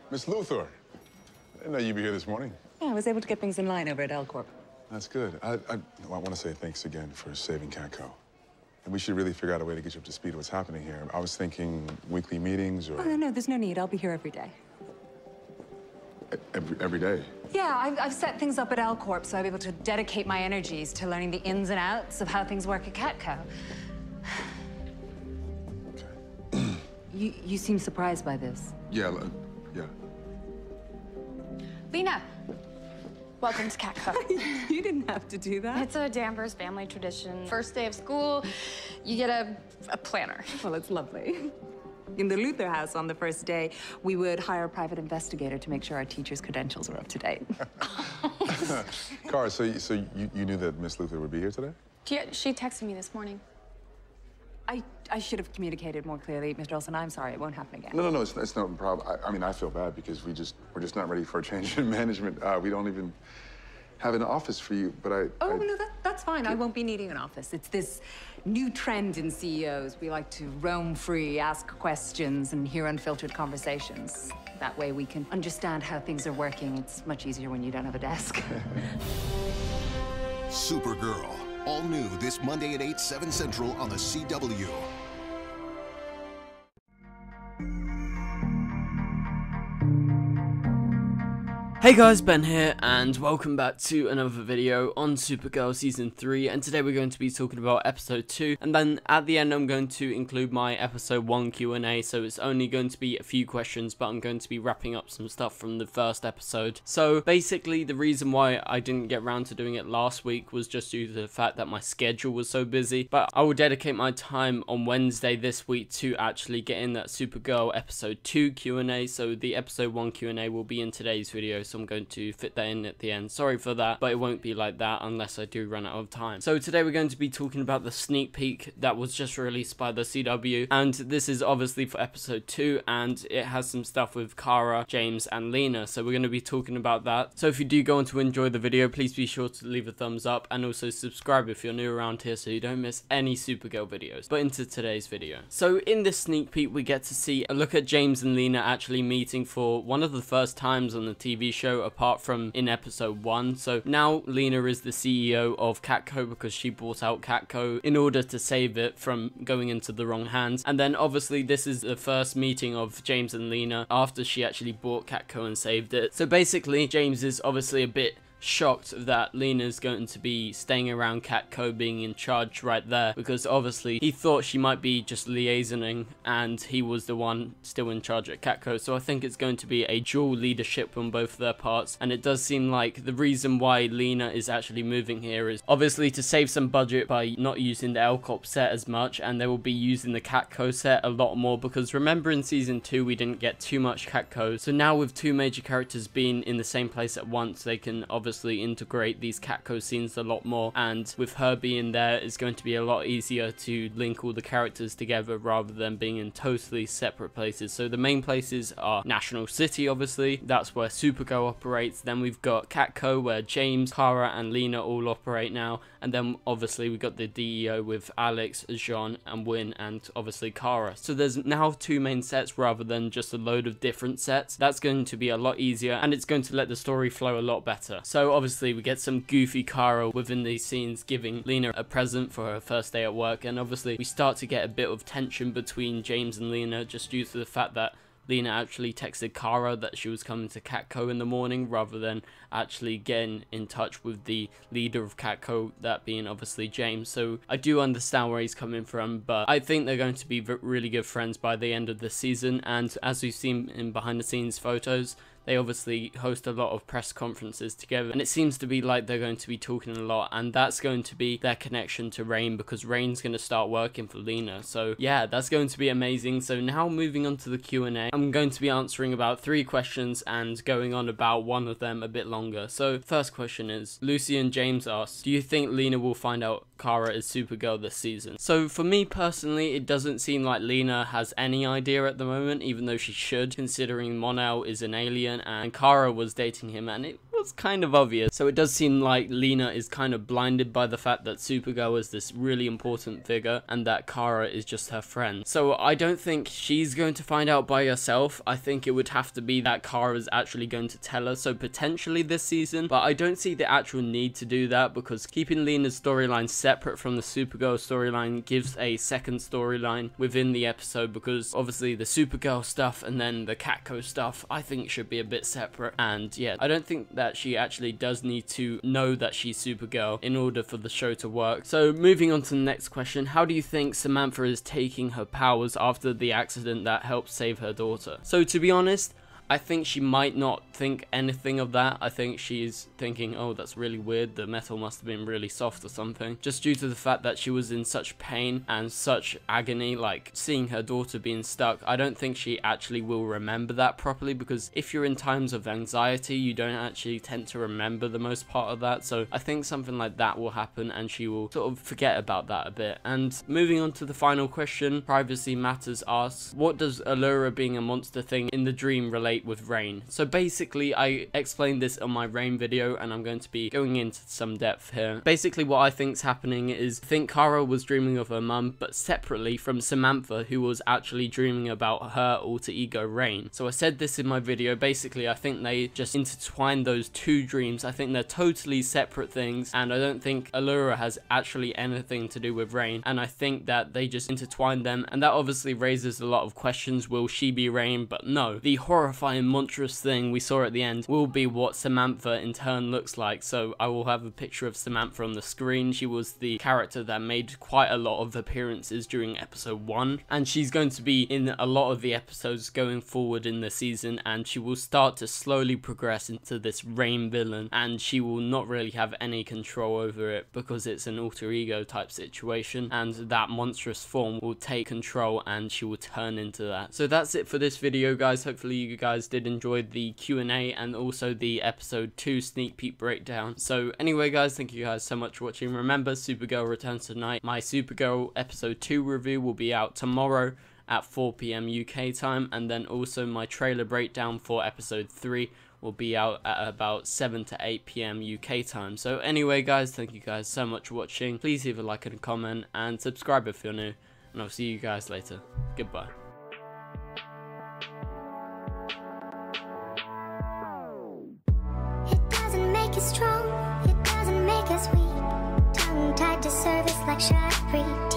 Miss Luthor. I didn't know you'd be here this morning. Yeah, I was able to get things in line over at L Corp. That's good. I want to say thanks again for saving Catco. And we should really figure out a way to get you up to speed with what's happening here. I was thinking weekly meetings or... Oh, no, there's no need. I'll be here every day. Every day? Yeah, I've set things up at L Corp, so I'm able to dedicate my energies to learning the ins and outs of how things work at Catco. Okay. You seem surprised by this. Yeah, yeah. Lena, welcome to Catco. You didn't have to do that. It's a Danvers family tradition. First day of school, you get a planner. Well, it's lovely. In the Luthor house on the first day, we would hire a private investigator to make sure our teachers' credentials were up to date. Cara, so you knew that Miss Luthor would be here today? She texted me this morning. I should have communicated more clearly, Mr. Olsen. I'm sorry, it won't happen again. No, it's not a problem. I mean, I feel bad because we're just not ready for a change in management. We don't even have an office for you, but no, that's fine. I won't be needing an office. It's this new trend in CEOs. We like to roam free, ask questions, and hear unfiltered conversations. That way we can understand how things are working. It's much easier when you don't have a desk. Supergirl. All new this Monday at 8, 7 Central on the CW. Hey guys, Ben here, and welcome back to another video on Supergirl Season 3, and today we're going to be talking about Episode 2, and then at the end I'm going to include my Episode 1 Q&A, so it's only going to be a few questions, but I'm going to be wrapping up some stuff from the first episode. So basically, the reason why I didn't get around to doing it last week was just due to the fact that my schedule was so busy, but I will dedicate my time on Wednesday this week to actually get in that Supergirl Episode 2 Q&A, so the Episode 1 Q&A will be in today's video, so I'm going to fit that in at the end. Sorry for that, but it won't be like that unless I do run out of time. So today we're going to be talking about the sneak peek that was just released by the CW, and this is obviously for episode 2, and it has some stuff with Kara, James, and Lena, so we're going to be talking about that. So if you do go on to enjoy the video, please be sure to leave a thumbs up, and also subscribe if you're new around here so you don't miss any Supergirl videos. But into today's video. So in this sneak peek, we get to see a look at James and Lena actually meeting for one of the first times on the TV show, apart from in episode 1. So now Lena is the CEO of Catco because she bought out Catco in order to save it from going into the wrong hands. And then obviously this is the first meeting of James and Lena after she actually bought Catco and saved it. So basically James is obviously a bit shocked that Lena's going to be staying around Catco, being in charge right there, because obviously he thought she might be just liaisoning and he was the one still in charge at Catco. So I think it's going to be a dual leadership on both their parts, and it does seem like the reason why Lena is actually moving here is obviously to save some budget by not using the L Corp set as much, and they will be using the Catco set a lot more, because remember in season 2 we didn't get too much Catco, so now with two major characters being in the same place at once, they can obviously integrate these Catco scenes a lot more, and with her being there, it's going to be a lot easier to link all the characters together rather than being in totally separate places. So the main places are National City, obviously, that's where Supergirl operates. Then we've got Catco where James, Kara, and Lena all operate now, and then obviously we've got the DEO with Alex, Jean, and Win, and obviously Kara. So there's now two main sets rather than just a load of different sets. That's going to be a lot easier, and it's going to let the story flow a lot better. So obviously we get some goofy Kara within these scenes giving Lena a present for her first day at work, and obviously we start to get a bit of tension between James and Lena just due to the fact that Lena actually texted Kara that she was coming to Catco in the morning rather than actually getting in touch with the leader of Catco, that being obviously James. So I do understand where he's coming from, but I think they're going to be really good friends by the end of the season. And as we've seen in behind the scenes photos, they obviously host a lot of press conferences together, and it seems to be like they're going to be talking a lot, and that's going to be their connection to Rain, because Rain's going to start working for Lena. So yeah, that's going to be amazing. So now moving on to the Q&A, I'm going to be answering about 3 questions and going on about one of them a bit longer. So first question is, Lucy and James asks, do you think Lena will find out Kara is Supergirl this season? So for me personally, it doesn't seem like Lena has any idea at the moment, even though she should, considering Mon-El is an alien and Kara was dating him, and it was kind of obvious. So it does seem like Lena is kind of blinded by the fact that Supergirl is this really important figure and that Kara is just her friend. So I don't think she's going to find out by herself. I think it would have to be that Kara is actually going to tell her, so potentially this season, but I don't see the actual need to do that, because keeping Lena's storyline separate from the Supergirl storyline gives a second storyline within the episode, because obviously the Supergirl stuff and then the Catco stuff I think should be a bit separate. And yeah, I don't think that she actually does need to know that she's Supergirl in order for the show to work. So moving on to the next question, how do you think Samantha is taking her powers after the accident that helped save her daughter? So to be honest, I think she might not think anything of that. I think she's thinking, oh, that's really weird, the metal must have been really soft or something, just due to the fact that she was in such pain and such agony, like seeing her daughter being stuck. I don't think she actually will remember that properly, because if you're in times of anxiety, you don't actually tend to remember the most part of that. So I think something like that will happen and she will sort of forget about that a bit. And moving on to the final question, Privacy Matters asks, what does Allura being a monster thing in the dream relate with Rain? So basically, I explained this on my Rain video and I'm going to be going into some depth here. Basically what I think's happening is, I think Kara was dreaming of her mum, but separately from Samantha, who was actually dreaming about her alter ego Rain. So I said this in my video, basically I think they just intertwined those two dreams. I think they're totally separate things, and I don't think Allura has actually anything to do with Rain, and I think that they just intertwined them, and that obviously raises a lot of questions. Will she be Rain? But no, the horrifying monstrous thing we saw at the end will be what Samantha in turn looks like. So I will have a picture of Samantha on the screen. She was the character that made quite a lot of appearances during episode 1, and she's going to be in a lot of the episodes going forward in the season, and she will start to slowly progress into this Rain villain, and she will not really have any control over it because it's an alter ego type situation, and that monstrous form will take control and she will turn into that. So that's it for this video, guys. Hopefully you guys did enjoy the Q&A and also the episode 2 sneak peek breakdown. So anyway, guys, thank you guys so much for watching. Remember, Supergirl returns tonight. My Supergirl episode 2 review will be out tomorrow at 4 PM UK time, and then also my trailer breakdown for episode 3 will be out at about 7 to 8 PM UK time. So anyway, guys, thank you guys so much for watching. Please leave a like and a comment and subscribe if you're new, and I'll see you guys later. Goodbye. Strong, it doesn't make us weak. Tongue tied to service like sharp breed.